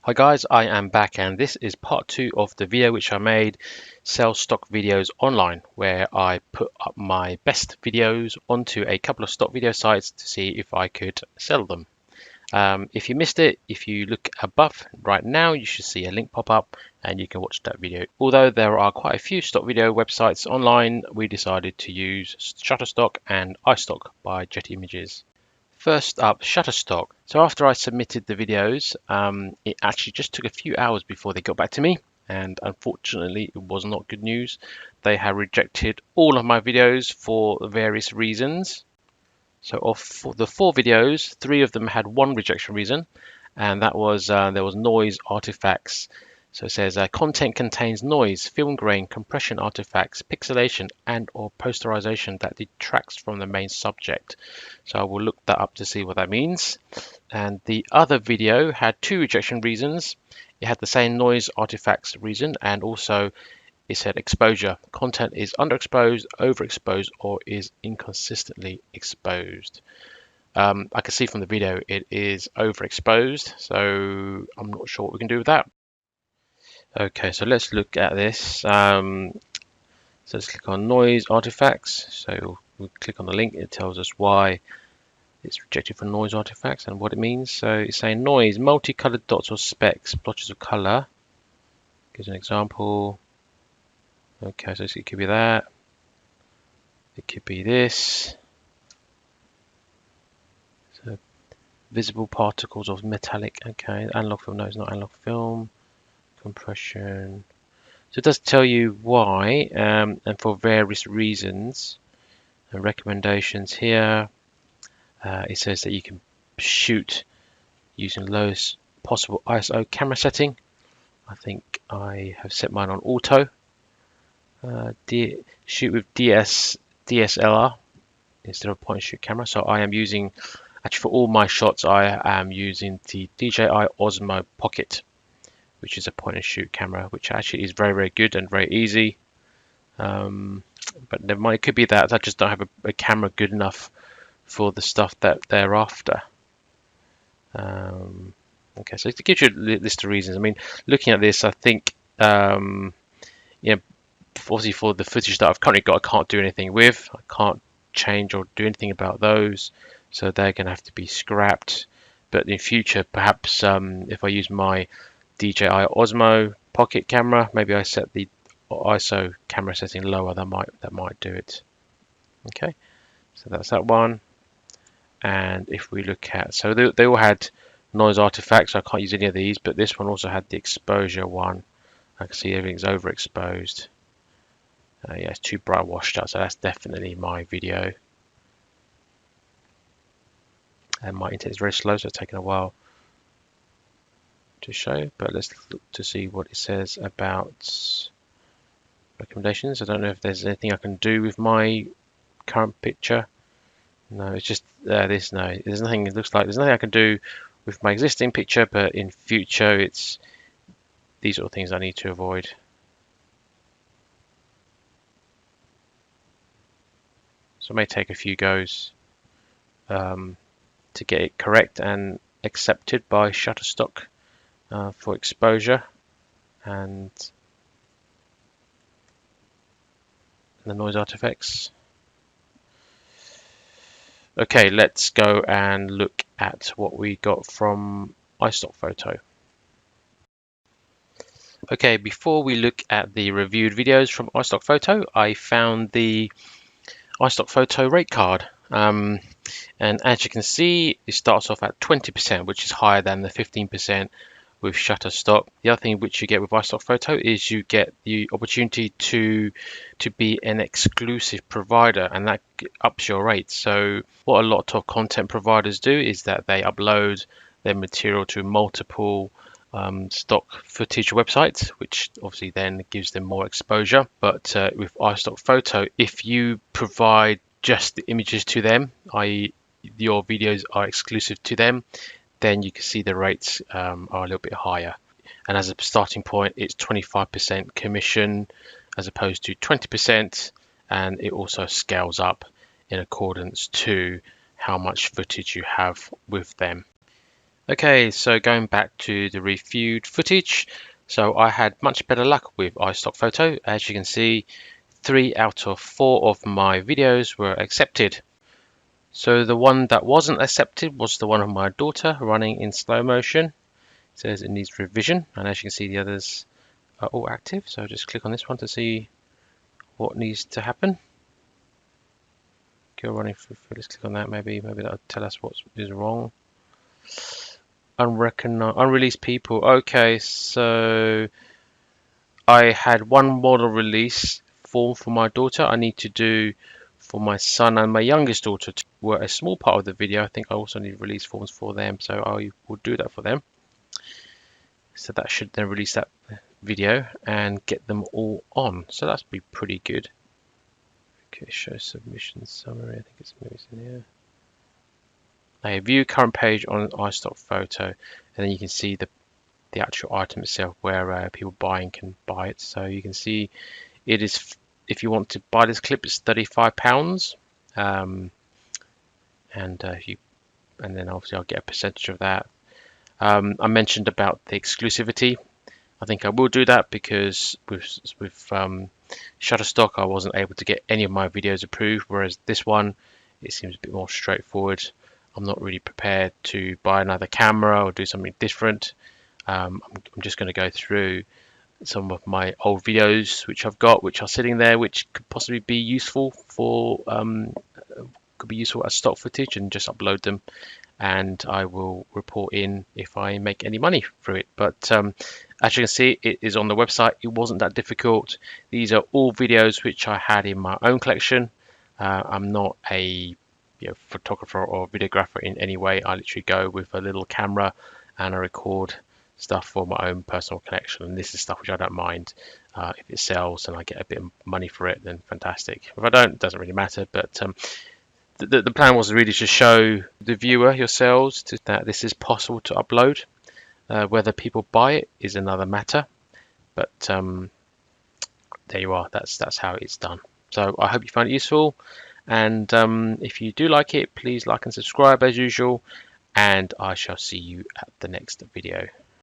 Hi guys, I am back and this is part 2 of the video which I made, sell stock videos online, where I put up my best videos onto a couple of stock video sites to see if I could sell them. If you missed it, if you look above right now, you should see a link pop up and you can watch that video. Although there are quite a few stock video websites online, we decided to use Shutterstock and iStock by Jet Images. First up, Shutterstock. So after I submitted the videos, it actually just took a few hours before they got back to me. And unfortunately, it was not good news. They have rejected all of my videos for various reasons. So of the 4 videos, 3 of them had one rejection reason, and that was there was noise artifacts. So it says content contains noise, film grain, compression artifacts, pixelation, and/or posterization that detracts from the main subject. So I will look that up to see what that means. And the other video had 2 rejection reasons. It had the same noise artifacts reason, and also it said exposure. Content is underexposed, overexposed, or is inconsistently exposed. I can see from the video it is overexposed, so I'm not sure what we can do with that. Okay, so let's look at this. So let's click on noise artifacts. So we click on the link, it tells us why it's rejected for noise artifacts and what it means. So it's saying noise, multicolored dots or specks, blotches of color. Gives an example. Okay, so it could be that. It could be this. So visible particles of metallic. Okay, analog film. No, it's not analog film. Compression. So it does tell you why, and for various reasons. And recommendations here. It says that you can shoot using lowest possible ISO camera setting. I think I have set mine on auto. Shoot with DSLR instead of point and shoot camera. So I am using, actually for all my shots, I am using the DJI Osmo Pocket, which is a point and shoot camera, which actually is very, very good and very easy. But it could be that I just don't have a camera good enough for the stuff that they're after. Okay, so it gives you a list of reasons. I mean, looking at this, I think, obviously for the footage that I've currently got, I can't do anything with. I can't change or do anything about those, so they're going to have to be scrapped. But in future, perhaps if I use my DJI Osmo Pocket camera, maybe I set the ISO camera setting lower. That might do it. Okay, so that's that one. And if we look at, so they all had noise artifacts, so I can't use any of these, but this one also had the exposure one. I can see everything's overexposed. Yeah, it's too bright washed out, so that's definitely my video. And my internet is very slow, so it's taken a while to show, but let's look to see what it says about recommendations. I don't know if there's anything I can do with my current picture. No, it's just this. No, there's nothing. It looks like there's nothing I can do with my existing picture, but in future, it's these sort of things I need to avoid. So it may take a few goes to get it correct and accepted by Shutterstock for exposure and the noise artifacts. Okay, let's go and look at what we got from iStock Photo. Okay, before we look at the reviewed videos from iStock Photo, I found the iStock Photo rate card. And as you can see, it starts off at 20%, which is higher than the 15% with Shutterstock. The other thing which you get with iStock Photo is you get the opportunity to be an exclusive provider, and that ups your rate. So what a lot of content providers do is that they upload their material to multiple stock footage websites, which obviously then gives them more exposure. But with iStock Photo, if you provide just the images to them, i.e. your videos are exclusive to them, then you can see the rates are a little bit higher. And as a starting point, it's 25% commission as opposed to 20%, and it also scales up in accordance to how much footage you have with them. Okay, so going back to the reviewed footage, so I had much better luck with iStock Photo. As you can see, 3 out of 4 of my videos were accepted. So the one that wasn't accepted was the one of my daughter running in slow motion. It says it needs revision, and as you can see, the others are all active. So just click on this one to see what needs to happen. Go running through. Let's click on that. Maybe that'll tell us what is wrong. Unrecognized, unreleased people. Okay, so I had one model release form for my daughter. I need to do for my son and my youngest daughter were a small part of the video. I think I also need release forms for them, so I will do that for them. So that should then release that video and get them all on. So that's be pretty good. Okay, show submission summary. I think it's in here. Okay, view current page on iStock Photo, and then you can see the actual item itself where people buying can buy it. So you can see it is, if you want to buy this clip, it's £35, and then obviously I'll get a percentage of that. I mentioned about the exclusivity. I think I will do that because with Shutterstock I wasn't able to get any of my videos approved, whereas this one it seems a bit more straightforward. I'm not really prepared to buy another camera or do something different. I'm just going to go through some of my old videos which I've got, which are sitting there, which could possibly be useful for as stock footage, and just upload them, and I will report in if I make any money through it. But as you can see, it is on the website. It wasn't that difficult. These are all videos which I had in my own collection. I'm not a photographer or videographer in any way. I literally go with a little camera and I record stuff for my own personal collection, and this is stuff which I don't mind. If it sells and I get a bit of money for it, then fantastic. If I don't, it doesn't really matter. But the plan was really to show the viewer yourselves that this is possible to upload. Whether people buy it is another matter, but there you are. That's how it's done. So I hope you find it useful, and if you do like it, please like and subscribe as usual, and I shall see you at the next video.